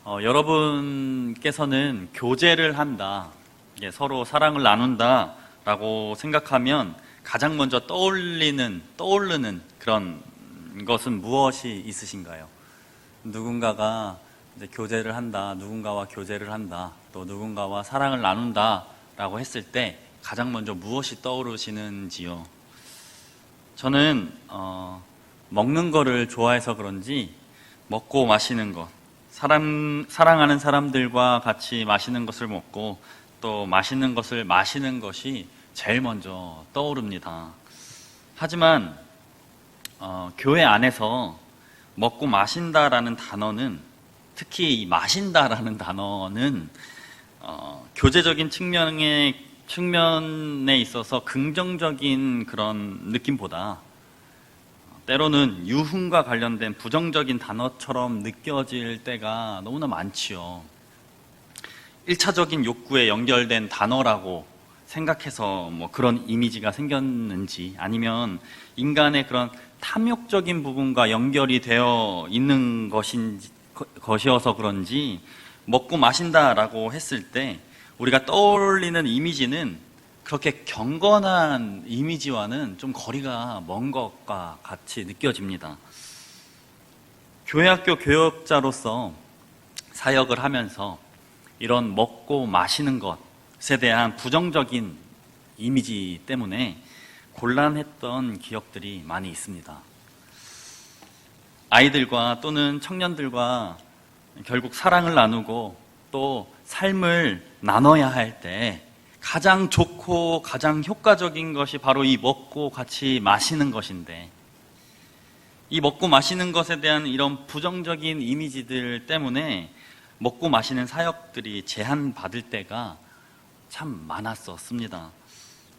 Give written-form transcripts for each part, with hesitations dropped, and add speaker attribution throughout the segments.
Speaker 1: 여러분께서는 교제를 한다, 서로 사랑을 나눈다 라고 생각하면 가장 먼저 떠오르는 그런 것은 무엇이 있으신가요? 누군가가 이제 교제를 한다, 누군가와 교제를 한다, 또 누군가와 사랑을 나눈다 라고 했을 때 가장 먼저 무엇이 떠오르시는지요? 저는 먹는 거를 좋아해서 그런지 먹고 마시는 것, 사랑하는 사람들과 같이 맛있는 것을 먹고 또 맛있는 것을 마시는 것이 제일 먼저 떠오릅니다. 하지만 교회 안에서 먹고 마신다라는 단어는, 특히 이 마신다라는 단어는 교제적인 측면에 있어서 긍정적인 그런 느낌보다 때로는 유흥과 관련된 부정적인 단어처럼 느껴질 때가 너무나 많지요. 1차적인 욕구에 연결된 단어라고 생각해서 그런 이미지가 생겼는지, 아니면 인간의 그런 탐욕적인 부분과 연결이 되어 있는 것이어서 그런지 먹고 마신다라고 했을 때 우리가 떠올리는 이미지는 그렇게 경건한 이미지와는 좀 거리가 먼 것과 같이 느껴집니다. 교회학교 교역자로서 사역을 하면서 이런 먹고 마시는 것에 대한 부정적인 이미지 때문에 곤란했던 기억들이 많이 있습니다. 아이들과 또는 청년들과 결국 사랑을 나누고 또 삶을 나눠야 할 때 가장 좋고 가장 효과적인 것이 바로 이 먹고 같이 마시는 것인데, 이 먹고 마시는 것에 대한 이런 부정적인 이미지들 때문에 먹고 마시는 사역들이 제한받을 때가 참 많았었습니다.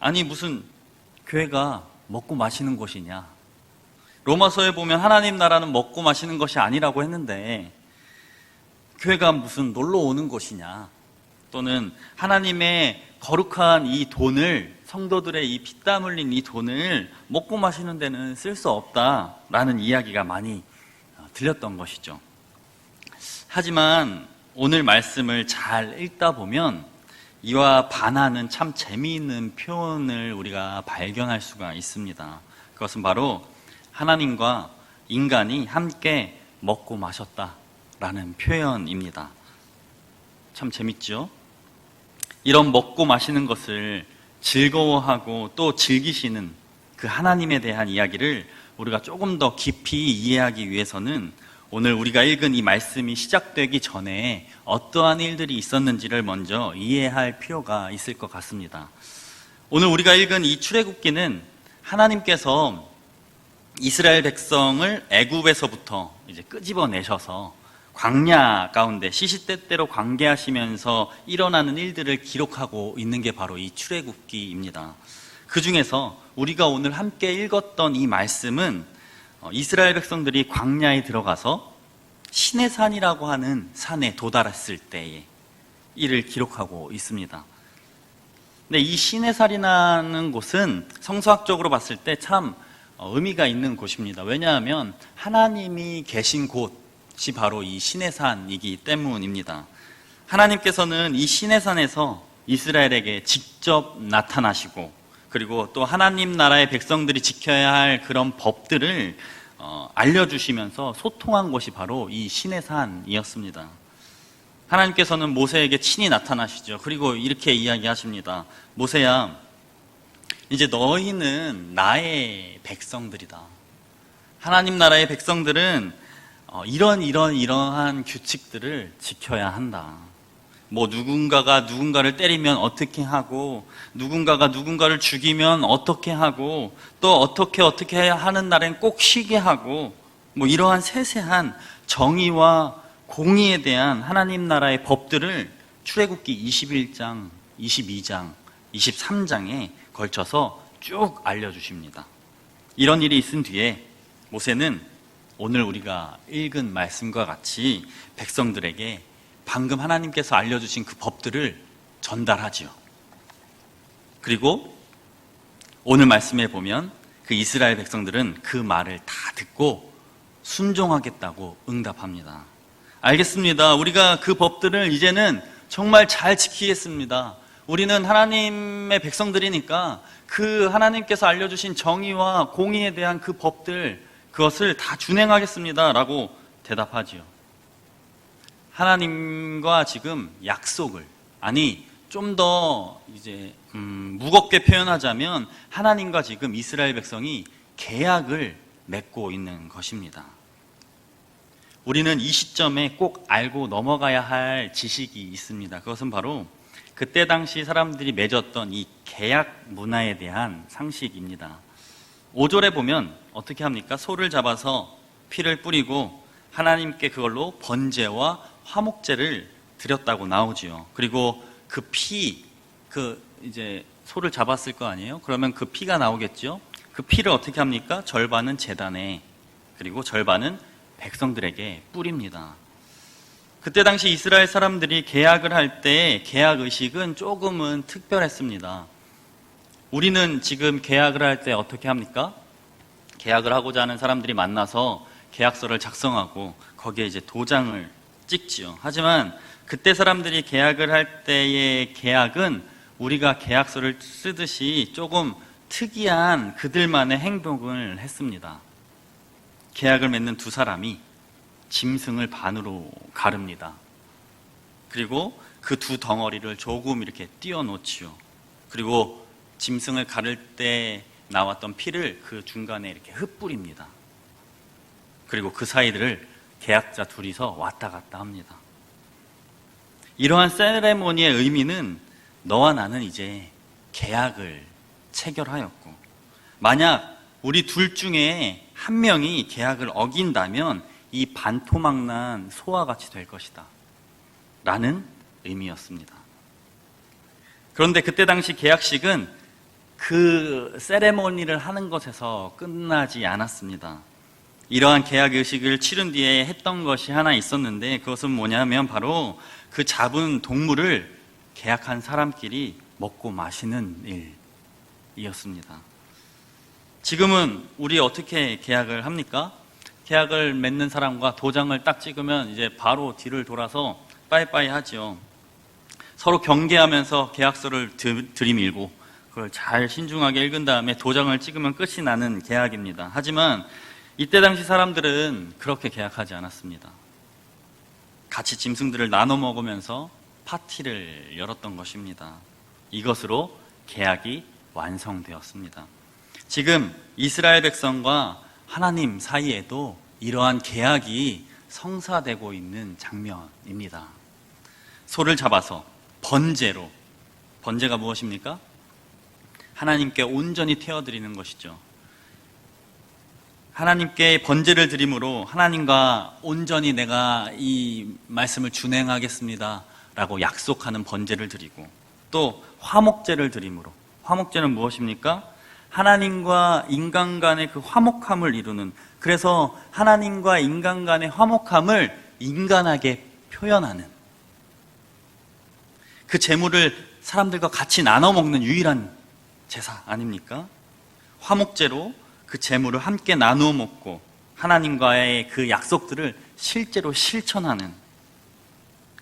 Speaker 1: 아니, 무슨 교회가 먹고 마시는 곳이냐? 로마서에 보면 하나님 나라는 먹고 마시는 것이 아니라고 했는데 교회가 무슨 놀러 오는 곳이냐? 또는 하나님의 거룩한 이 돈을, 성도들의 이 피땀 흘린 이 돈을 먹고 마시는 데는 쓸 수 없다라는 이야기가 많이 들렸던 것이죠. 하지만 오늘 말씀을 잘 읽다 보면 이와 반하는 참 재미있는 표현을 우리가 발견할 수가 있습니다. 그것은 바로 하나님과 인간이 함께 먹고 마셨다라는 표현입니다. 참 재밌죠? 이런 먹고 마시는 것을 즐거워하고 또 즐기시는 그 하나님에 대한 이야기를 우리가 조금 더 깊이 이해하기 위해서는 오늘 우리가 읽은 이 말씀이 시작되기 전에 어떠한 일들이 있었는지를 먼저 이해할 필요가 있을 것 같습니다. 오늘 우리가 읽은 이 출애굽기는 하나님께서 이스라엘 백성을 애굽에서부터 이제 끄집어내셔서 광야 가운데 시시때때로 관계하시면서 일어나는 일들을 기록하고 있는 게 바로 이 출애굽기입니다. 그 중에서 우리가 오늘 함께 읽었던 이 말씀은 이스라엘 백성들이 광야에 들어가서 시내산이라고 하는 산에 도달했을 때의 일을 기록하고 있습니다. 근데 이 시내산이라는 곳은 성서학적으로 봤을 때 참 의미가 있는 곳입니다. 왜냐하면 하나님이 계신 곳이 바로 이 시내산이기 때문입니다. 하나님께서는 이 시내산에서 이스라엘에게 직접 나타나시고, 그리고 또 하나님 나라의 백성들이 지켜야 할 그런 법들을 알려주시면서 소통한 곳이 바로 이 시내산이었습니다. 하나님께서는 모세에게 친히 나타나시죠. 그리고 이렇게 이야기하십니다. 모세야, 이제 너희는 나의 백성들이다. 하나님 나라의 백성들은 이러한 규칙들을 지켜야 한다. 누군가가 누군가를 때리면 어떻게 하고, 누군가가 누군가를 죽이면 어떻게 하고, 또 어떻게 하는 날엔 꼭 쉬게 하고, 이러한 세세한 정의와 공의에 대한 하나님 나라의 법들을 출애굽기 21장, 22장, 23장에 걸쳐서 쭉 알려주십니다. 이런 일이 있은 뒤에 모세는 오늘 우리가 읽은 말씀과 같이 백성들에게 방금 하나님께서 알려주신 그 법들을 전달하지요. 그리고 오늘 말씀에 보면 그 이스라엘 백성들은 그 말을 다 듣고 순종하겠다고 응답합니다. 알겠습니다. 우리가 그 법들을 이제는 정말 잘 지키겠습니다. 우리는 하나님의 백성들이니까 그 하나님께서 알려주신 정의와 공의에 대한 그 법들, 그것을 다 준행하겠습니다 라고 대답하지요. 하나님과 지금 약속을, 아니 좀 더 이제 무겁게 표현하자면 하나님과 지금 이스라엘 백성이 계약을 맺고 있는 것입니다. 우리는 이 시점에 꼭 알고 넘어가야 할 지식이 있습니다. 그것은 바로 그때 당시 사람들이 맺었던 이 계약 문화에 대한 상식입니다. 5절에 보면 어떻게 합니까? 소를 잡아서 피를 뿌리고 하나님께 그걸로 번제와 화목제를 드렸다고 나오지요. 그리고 그 피, 이제 소를 잡았을 거 아니에요? 그러면 그 피가 나오겠죠? 그 피를 어떻게 합니까? 절반은 제단에, 그리고 절반은 백성들에게 뿌립니다. 그때 당시 이스라엘 사람들이 계약을 할 때 계약 의식은 조금은 특별했습니다. 우리는 지금 계약을 할 때 어떻게 합니까? 계약을 하고자 하는 사람들이 만나서 계약서를 작성하고 거기에 이제 도장을 찍지요. 하지만 그때 사람들이 계약을 할 때의 계약은 우리가 계약서를 쓰듯이 조금 특이한 그들만의 행동을 했습니다. 계약을 맺는 두 사람이 짐승을 반으로 가릅니다. 그리고 그 두 덩어리를 조금 이렇게 띄워 놓지요. 그리고 짐승을 가를 때 나왔던 피를 그 중간에 이렇게 흩뿌립니다. 그리고 그 사이들을 계약자 둘이서 왔다 갔다 합니다. 이러한 세레모니의 의미는 너와 나는 이제 계약을 체결하였고, 만약 우리 둘 중에 한 명이 계약을 어긴다면 이 반토막난 소와 같이 될 것이다 라는 의미였습니다. 그런데 그때 당시 계약식은 그 세레모니를 하는 것에서 끝나지 않았습니다. 이러한 계약 의식을 치른 뒤에 했던 것이 하나 있었는데, 그것은 뭐냐면 바로 그 잡은 동물을 계약한 사람끼리 먹고 마시는 일이었습니다. 지금은 우리 어떻게 계약을 합니까? 계약을 맺는 사람과 도장을 딱 찍으면 이제 바로 뒤를 돌아서 빠이빠이 하죠. 서로 경계하면서 계약서를 들이밀고 그걸 잘 신중하게 읽은 다음에 도장을 찍으면 끝이 나는 계약입니다. 하지만 이때 당시 사람들은 그렇게 계약하지 않았습니다. 같이 짐승들을 나눠 먹으면서 파티를 열었던 것입니다. 이것으로 계약이 완성되었습니다. 지금 이스라엘 백성과 하나님 사이에도 이러한 계약이 성사되고 있는 장면입니다. 소를 잡아서 번제로, 번제가 무엇입니까? 하나님께 온전히 태워드리는 것이죠. 하나님께 번제를 드림으로 하나님과 온전히 내가 이 말씀을 준행하겠습니다 라고 약속하는 번제를 드리고, 또 화목제를 드림으로, 화목제는 무엇입니까? 하나님과 인간 간의 그 화목함을 이루는, 그래서 하나님과 인간 간의 화목함을 인간하게 표현하는, 그 제물을 사람들과 같이 나눠 먹는 유일한 제사 아닙니까? 화목제로 그 제물을 함께 나누어 먹고 하나님과의 그 약속들을 실제로 실천하는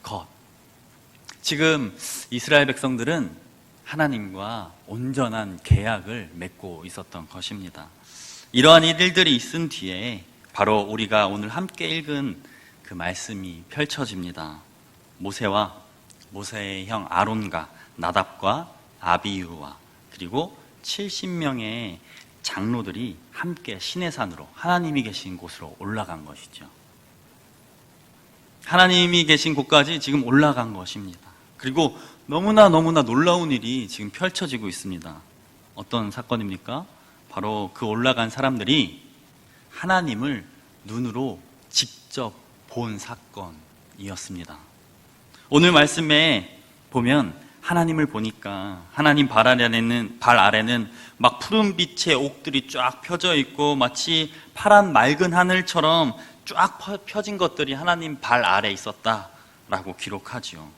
Speaker 1: 것. 지금 이스라엘 백성들은 하나님과 온전한 계약을 맺고 있었던 것입니다. 이러한 일들이 있은 뒤에 바로 우리가 오늘 함께 읽은 그 말씀이 펼쳐집니다. 모세와 모세의 형 아론과 나답과 아비후와 그리고 70명의 장로들이 함께 시내산으로, 하나님이 계신 곳으로 올라간 것이죠. 하나님이 계신 곳까지 지금 올라간 것입니다. 그리고 너무나 놀라운 일이 지금 펼쳐지고 있습니다. 어떤 사건입니까? 바로 그 올라간 사람들이 하나님을 눈으로 직접 본 사건이었습니다. 오늘 말씀에 보면 하나님을 보니까 하나님 발 아래는 막 푸른 빛의 옥들이 쫙 펴져 있고 마치 파란 맑은 하늘처럼 쫙 펴진 것들이 하나님 발 아래 있었다라고 기록하지요.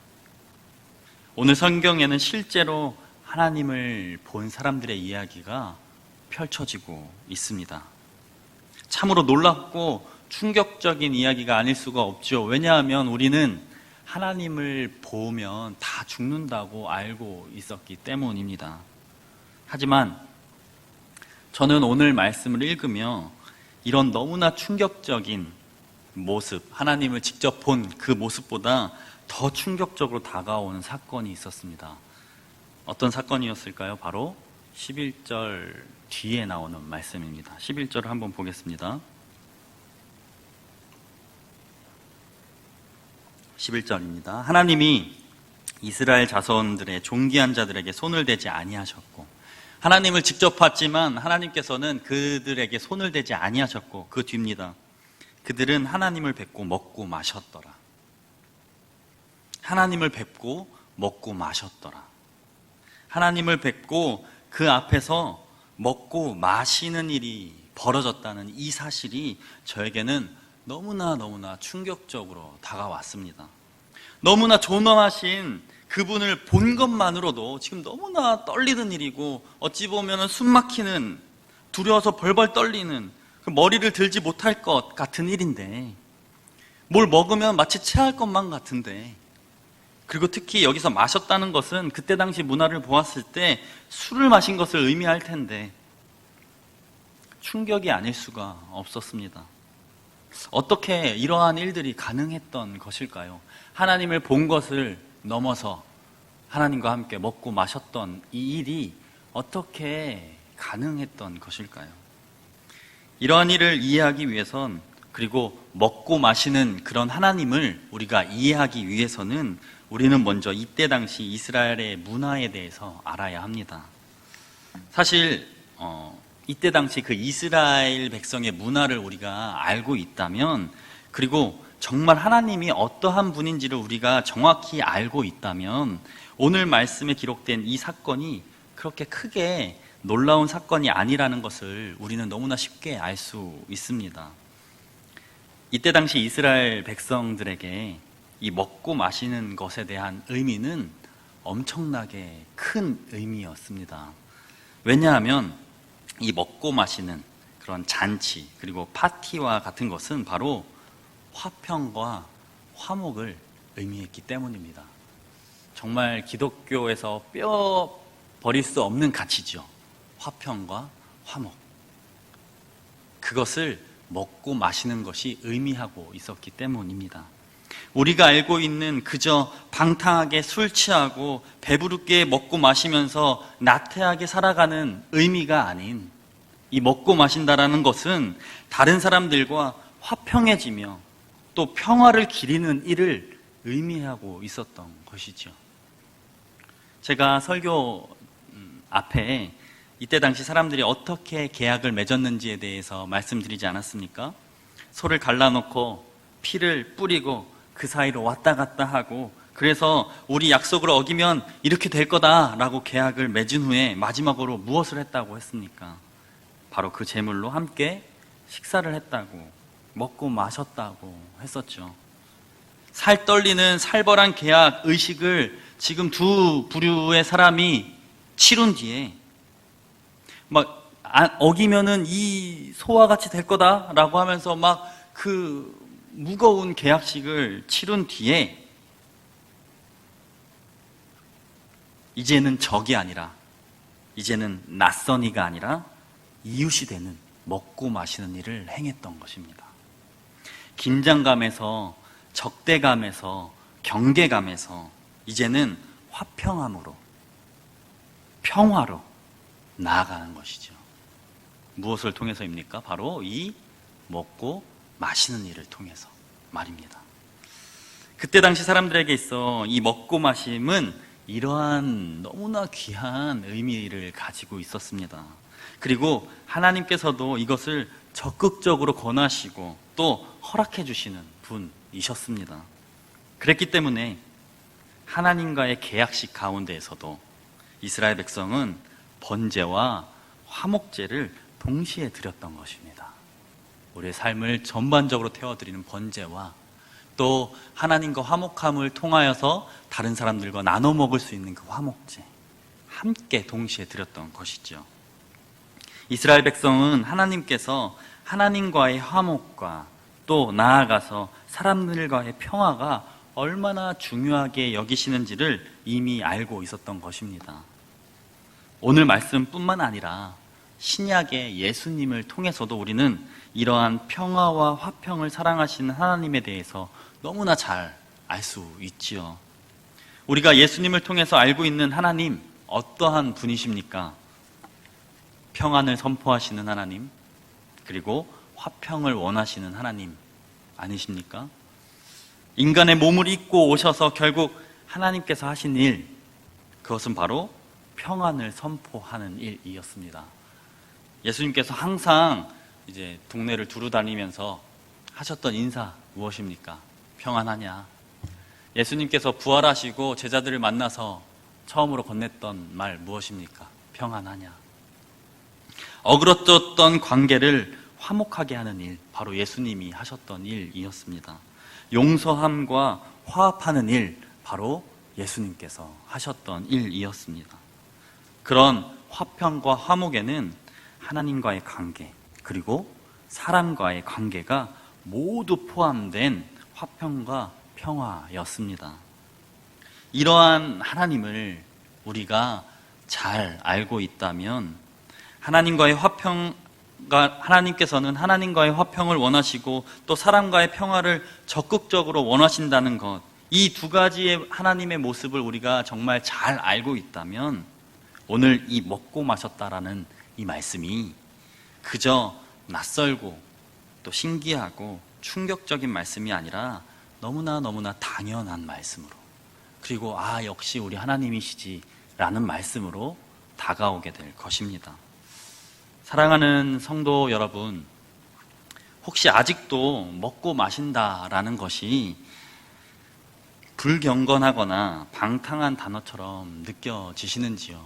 Speaker 1: 오늘 성경에는 실제로 하나님을 본 사람들의 이야기가 펼쳐지고 있습니다. 참으로 놀랍고 충격적인 이야기가 아닐 수가 없죠. 왜냐하면 우리는 하나님을 보면 다 죽는다고 알고 있었기 때문입니다. 하지만 저는 오늘 말씀을 읽으며 이런 너무나 충격적인 모습, 하나님을 직접 본 그 모습보다 더 충격적으로 다가오는 사건이 있었습니다. 어떤 사건이었을까요? 바로 11절 뒤에 나오는 말씀입니다. 11절을 한번 보겠습니다. 11절입니다. 하나님이 이스라엘 자손들의 존귀한 자들에게 손을 대지 아니하셨고, 하나님을 직접 봤지만 하나님께서는 그들에게 손을 대지 아니하셨고, 그 뒤입니다. 그들은 하나님을 뵙고 먹고 마셨더라. 하나님을 뵙고 먹고 마셨더라. 하나님을 뵙고 그 앞에서 먹고 마시는 일이 벌어졌다는 이 사실이 저에게는 너무나 충격적으로 다가왔습니다. 너무나 존엄하신 그분을 본 것만으로도 지금 너무나 떨리는 일이고, 어찌 보면 숨 막히는, 두려워서 벌벌 떨리는, 그 머리를 들지 못할 것 같은 일인데, 뭘 먹으면 마치 체할 것만 같은데, 그리고 특히 여기서 마셨다는 것은 그때 당시 문화를 보았을 때 술을 마신 것을 의미할 텐데 충격이 아닐 수가 없었습니다. 어떻게 이러한 일들이 가능했던 것일까요? 하나님을 본 것을 넘어서 하나님과 함께 먹고 마셨던 이 일이 어떻게 가능했던 것일까요? 이러한 일을 이해하기 위해선, 그리고 먹고 마시는 그런 하나님을 우리가 이해하기 위해서는 우리는 먼저 이때 당시 이스라엘의 문화에 대해서 알아야 합니다. 사실 이때 당시 그 이스라엘 백성의 문화를 우리가 알고 있다면, 그리고 정말 하나님이 어떠한 분인지를 우리가 정확히 알고 있다면 오늘 말씀에 기록된 이 사건이 그렇게 크게 놀라운 사건이 아니라는 것을 우리는 너무나 쉽게 알 수 있습니다. 이때 당시 이스라엘 백성들에게 이 먹고 마시는 것에 대한 의미는 엄청나게 큰 의미였습니다. 왜냐하면 이 먹고 마시는 그런 잔치, 그리고 파티와 같은 것은 바로 화평과 화목을 의미했기 때문입니다. 정말 기독교에서 뼈 버릴 수 없는 가치죠. 화평과 화목. 그것을 먹고 마시는 것이 의미하고 있었기 때문입니다. 우리가 알고 있는 그저 방탕하게 술 취하고 배부르게 먹고 마시면서 나태하게 살아가는 의미가 아닌, 이 먹고 마신다라는 것은 다른 사람들과 화평해지며 또 평화를 기리는 일을 의미하고 있었던 것이죠. 제가 설교 앞에 이때 당시 사람들이 어떻게 계약을 맺었는지에 대해서 말씀드리지 않았습니까? 소를 갈라놓고 피를 뿌리고 그 사이로 왔다 갔다 하고, 그래서 우리 약속을 어기면 이렇게 될 거다라고 계약을 맺은 후에 마지막으로 무엇을 했다고 했습니까? 바로 그 제물로 함께 식사를 했다고, 먹고 마셨다고 했었죠. 살 떨리는 살벌한 계약 의식을 지금 두 부류의 사람이 치룬 뒤에 막 어기면은 이 소와 같이 될 거다라고 하면서 막 그 무거운 계약식을 치룬 뒤에 이제는 적이 아니라, 이제는 낯선이가 아니라 이웃이 되는 먹고 마시는 일을 행했던 것입니다. 긴장감에서, 적대감에서, 경계감에서 이제는 화평함으로, 평화로 나아가는 것이죠. 무엇을 통해서입니까? 바로 이 먹고 마시는 일을 통해서 말입니다. 그때 당시 사람들에게 있어 이 먹고 마심은 이러한 너무나 귀한 의미를 가지고 있었습니다. 그리고 하나님께서도 이것을 적극적으로 권하시고 또 허락해 주시는 분이셨습니다. 그랬기 때문에 하나님과의 계약식 가운데에서도 이스라엘 백성은 번제와 화목제를 동시에 드렸던 것입니다. 우리의 삶을 전반적으로 태워드리는 번제와 또 하나님과 화목함을 통하여서 다른 사람들과 나눠 먹을 수 있는 그 화목제, 함께 동시에 드렸던 것이죠. 이스라엘 백성은 하나님께서 하나님과의 화목과 또 나아가서 사람들과의 평화가 얼마나 중요하게 여기시는지를 이미 알고 있었던 것입니다. 오늘 말씀뿐만 아니라 신약의 예수님을 통해서도 우리는 이러한 평화와 화평을 사랑하시는 하나님에 대해서 너무나 잘 알 수 있지요. 우리가 예수님을 통해서 알고 있는 하나님, 어떠한 분이십니까? 평안을 선포하시는 하나님, 그리고 화평을 원하시는 하나님 아니십니까? 인간의 몸을 입고 오셔서 결국 하나님께서 하신 일, 그것은 바로 평안을 선포하는 일이었습니다. 예수님께서 항상 이제 동네를 두루다니면서 하셨던 인사 무엇입니까? 평안하냐? 예수님께서 부활하시고 제자들을 만나서 처음으로 건넸던 말 무엇입니까? 평안하냐? 어그러졌던 관계를 화목하게 하는 일, 바로 예수님이 하셨던 일이었습니다. 용서함과 화합하는 일, 바로 예수님께서 하셨던 일이었습니다. 그런 화평과 화목에는 하나님과의 관계, 그리고 사람과의 관계가 모두 포함된 화평과 평화였습니다. 이러한 하나님을 우리가 잘 알고 있다면 하나님께서는 하나님과의 화평을 원하시고 또 사람과의 평화를 적극적으로 원하신다는 것, 이 두 가지의 하나님의 모습을 우리가 정말 잘 알고 있다면 오늘 이 먹고 마셨다라는 이 말씀이 그저 낯설고 또 신기하고 충격적인 말씀이 아니라 너무나 당연한 말씀으로, 그리고 역시 우리 하나님이시지 라는 말씀으로 다가오게 될 것입니다. 사랑하는 성도 여러분, 혹시 아직도 먹고 마신다라는 것이 불경건하거나 방탕한 단어처럼 느껴지시는지요?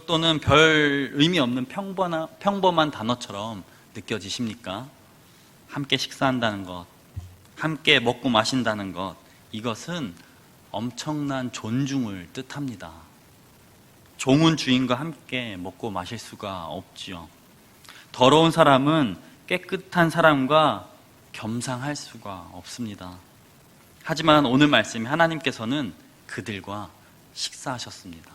Speaker 1: 또는 별 의미 없는 평범한 단어처럼 느껴지십니까? 함께 식사한다는 것, 함께 먹고 마신다는 것, 이것은 엄청난 존중을 뜻합니다. 종은 주인과 함께 먹고 마실 수가 없지요. 더러운 사람은 깨끗한 사람과 겸상할 수가 없습니다. 하지만 오늘 말씀이 하나님께서는 그들과 식사하셨습니다.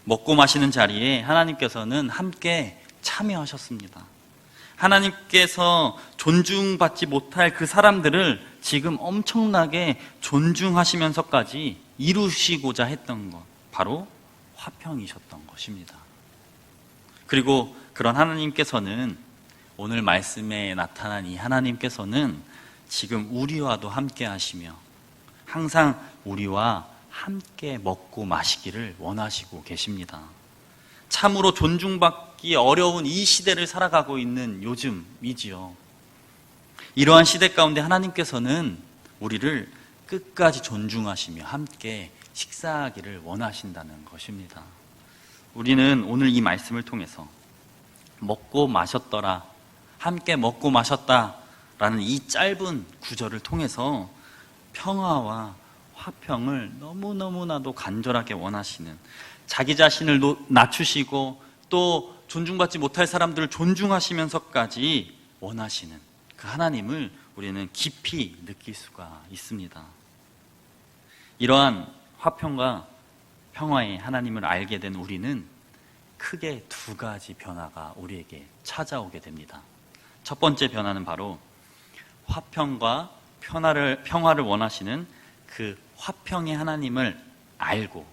Speaker 1: 먹고 마시는 자리에 하나님께서는 함께 참여하셨습니다. 하나님께서 존중받지 못할 그 사람들을 지금 엄청나게 존중하시면서까지 이루시고자 했던 것, 바로 화평이셨던 것입니다. 그리고 그런 하나님께서는, 오늘 말씀에 나타난 이 하나님께서는 지금 우리와도 함께 하시며 항상 우리와 함께 먹고 마시기를 원하시고 계십니다. 참으로 존중받기 어려운 이 시대를 살아가고 있는 요즘이지요. 이러한 시대 가운데 하나님께서는 우리를 끝까지 존중하시며 함께 식사하기를 원하신다는 것입니다. 우리는 오늘 이 말씀을 통해서 먹고 마셨더라, 함께 먹고 마셨다라는 이 짧은 구절을 통해서 평화와 화평을 너무나도 간절하게 원하시는, 자기 자신을 낮추시고 또 존중받지 못할 사람들을 존중하시면서까지 원하시는 그 하나님을 우리는 깊이 느낄 수가 있습니다. 이러한 화평과 평화의 하나님을 알게 된 우리는 크게 두 가지 변화가 우리에게 찾아오게 됩니다. 첫 번째 변화는 바로 화평과 평화를 원하시는 그 화평의 하나님을 알고,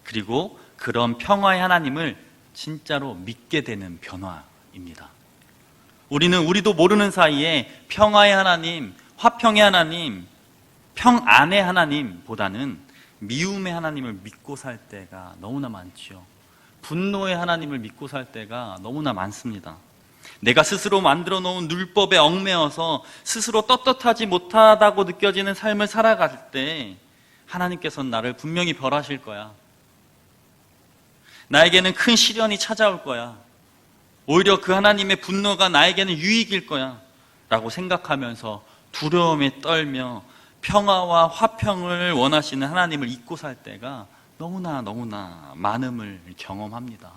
Speaker 1: 그리고 그런 평화의 하나님을 진짜로 믿게 되는 변화입니다. 우리도 모르는 사이에 평화의 하나님, 화평의 하나님, 평안의 하나님보다는 미움의 하나님을 믿고 살 때가 너무나 많지요. 분노의 하나님을 믿고 살 때가 너무나 많습니다. 내가 스스로 만들어 놓은 율법에 얽매여서 스스로 떳떳하지 못하다고 느껴지는 삶을 살아갈 때 하나님께서는 나를 분명히 벌하실 거야. 나에게는 큰 시련이 찾아올 거야. 오히려 그 하나님의 분노가 나에게는 유익일 거야 라고 생각하면서 두려움에 떨며 평화와 화평을 원하시는 하나님을 잊고 살 때가 너무나 많음을 경험합니다.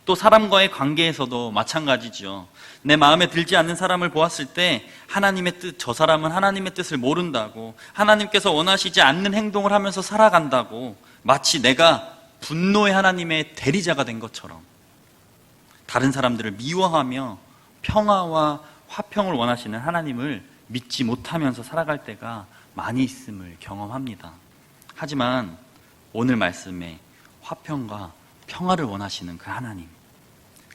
Speaker 1: 또 사람과의 관계에서도 마찬가지죠. 내 마음에 들지 않는 사람을 보았을 때 하나님의 뜻, 저 사람은 하나님의 뜻을 모른다고, 하나님께서 원하시지 않는 행동을 하면서 살아간다고, 마치 내가 분노의 하나님의 대리자가 된 것처럼 다른 사람들을 미워하며 평화와 화평을 원하시는 하나님을 믿지 못하면서 살아갈 때가 많이 있음을 경험합니다. 하지만 오늘 말씀에 화평과 평화를 원하시는 그 하나님,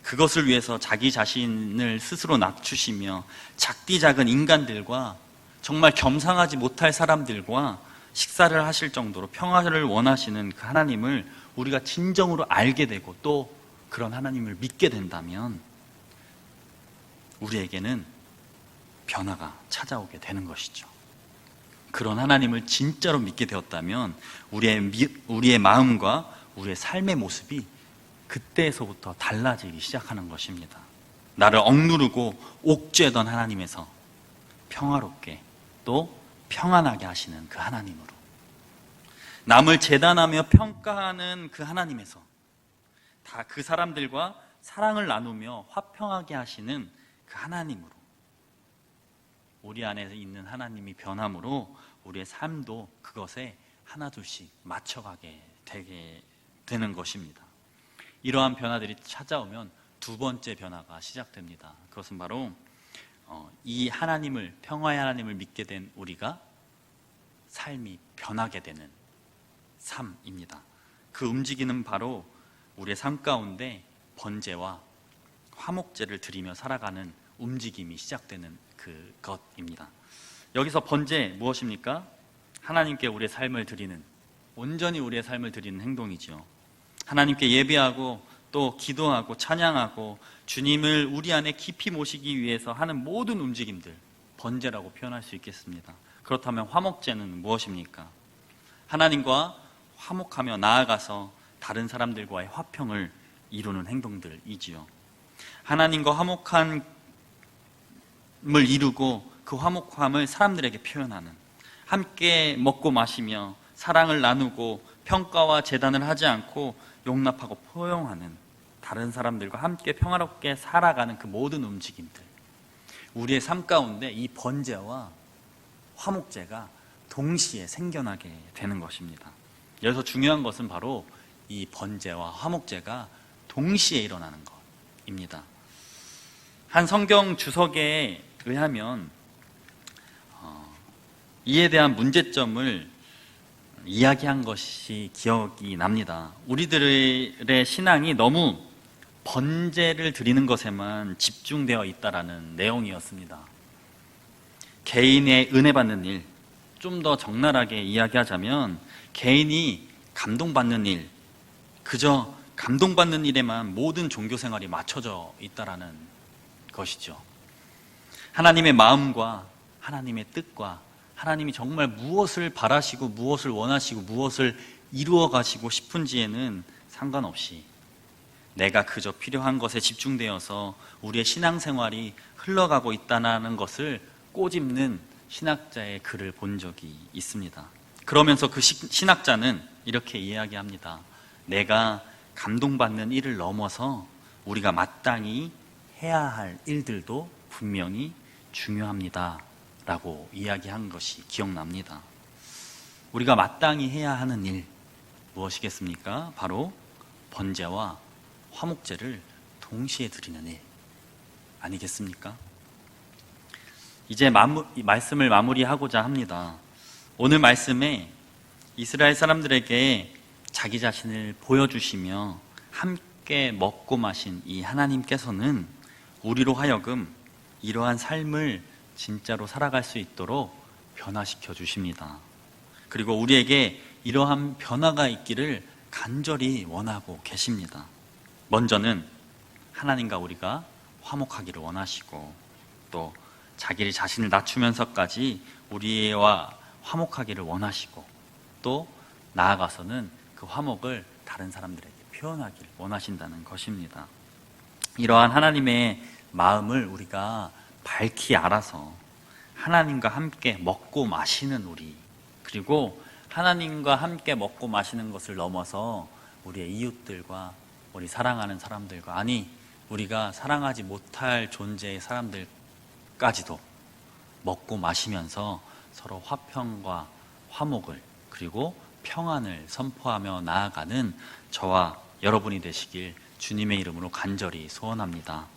Speaker 1: 그것을 위해서 자기 자신을 스스로 낮추시며 작디 작은 인간들과 정말 겸상하지 못할 사람들과 식사를 하실 정도로 평화를 원하시는 그 하나님을 우리가 진정으로 알게 되고 또 그런 하나님을 믿게 된다면 우리에게는 변화가 찾아오게 되는 것이죠. 그런 하나님을 진짜로 믿게 되었다면 우리의 마음과 우리의 삶의 모습이 그때에서부터 달라지기 시작하는 것입니다. 나를 억누르고 옥죄던 하나님에서 평화롭게 또 평안하게 하시는 그 하나님으로, 남을 재단하며 평가하는 그 하나님에서 다 그 사람들과 사랑을 나누며 화평하게 하시는 그 하나님으로, 우리 안에 있는 하나님이 변함으로 우리의 삶도 그것에 하나둘씩 맞춰가게 되게 되는 것입니다. 이러한 변화들이 찾아오면 두 번째 변화가 시작됩니다. 그것은 바로 이 하나님을, 평화의 하나님을 믿게 된 우리가 삶이 변하게 되는 삶입니다. 그 움직이는 바로 우리의 삶 가운데 번제와 화목제를 드리며 살아가는 움직임이 시작되는 그것입니다. 여기서 번제 무엇입니까? 하나님께 우리의 삶을 드리는, 온전히 우리의 삶을 드리는 행동이지요. 하나님께 예배하고 또 기도하고 찬양하고 주님을 우리 안에 깊이 모시기 위해서 하는 모든 움직임들, 번제라고 표현할 수 있겠습니다. 그렇다면 화목제는 무엇입니까? 하나님과 화목하며 나아가서 다른 사람들과의 화평을 이루는 행동들이지요. 하나님과 화목함을 이루고 그 화목함을 사람들에게 표현하는, 함께 먹고 마시며 사랑을 나누고 평가와 재단을 하지 않고 용납하고 포용하는, 다른 사람들과 함께 평화롭게 살아가는 그 모든 움직임들, 우리의 삶 가운데 이 번제와 화목제가 동시에 생겨나게 되는 것입니다. 여기서 중요한 것은 바로 이 번제와 화목제가 동시에 일어나는 것입니다. 한 성경 주석에 의하면 이에 대한 문제점을 이야기한 것이 기억이 납니다. 우리들의 신앙이 너무 번제를 드리는 것에만 집중되어 있다라는 내용이었습니다. 개인의 은혜 받는 일, 좀 더 적나라하게 이야기하자면 개인이 감동받는 일, 그저 감동받는 일에만 모든 종교 생활이 맞춰져 있다라는 것이죠. 하나님의 마음과 하나님의 뜻과 하나님이 정말 무엇을 바라시고 무엇을 원하시고 무엇을 이루어 가시고 싶은지에는 상관없이 내가 그저 필요한 것에 집중되어서 우리의 신앙생활이 흘러가고 있다는 것을 꼬집는 신학자의 글을 본 적이 있습니다. 그러면서 그 신학자는 이렇게 이야기합니다. 내가 감동받는 일을 넘어서 우리가 마땅히 해야 할 일들도 분명히 중요합니다 라고 이야기한 것이 기억납니다. 우리가 마땅히 해야 하는 일 무엇이겠습니까? 바로 번제와 화목제를 동시에 드리는 일 아니겠습니까? 이제 말씀을 마무리하고자 합니다. 오늘 말씀에 이스라엘 사람들에게 자기 자신을 보여주시며 함께 먹고 마신 이 하나님께서는 우리로 하여금 이러한 삶을 진짜로 살아갈 수 있도록 변화시켜 주십니다. 그리고 우리에게 이러한 변화가 있기를 간절히 원하고 계십니다. 먼저는 하나님과 우리가 화목하기를 원하시고 또 자기 자신을 낮추면서까지 우리와 화목하기를 원하시고 또 나아가서는 그 화목을 다른 사람들에게 표현하기를 원하신다는 것입니다. 이러한 하나님의 마음을 우리가 밝히 알아서 하나님과 함께 먹고 마시는 우리, 그리고 하나님과 함께 먹고 마시는 것을 넘어서 우리의 이웃들과 우리 사랑하는 사람들과, 아니 우리가 사랑하지 못할 존재의 사람들까지도 먹고 마시면서 서로 화평과 화목을, 그리고 평안을 선포하며 나아가는 저와 여러분이 되시길 주님의 이름으로 간절히 소원합니다.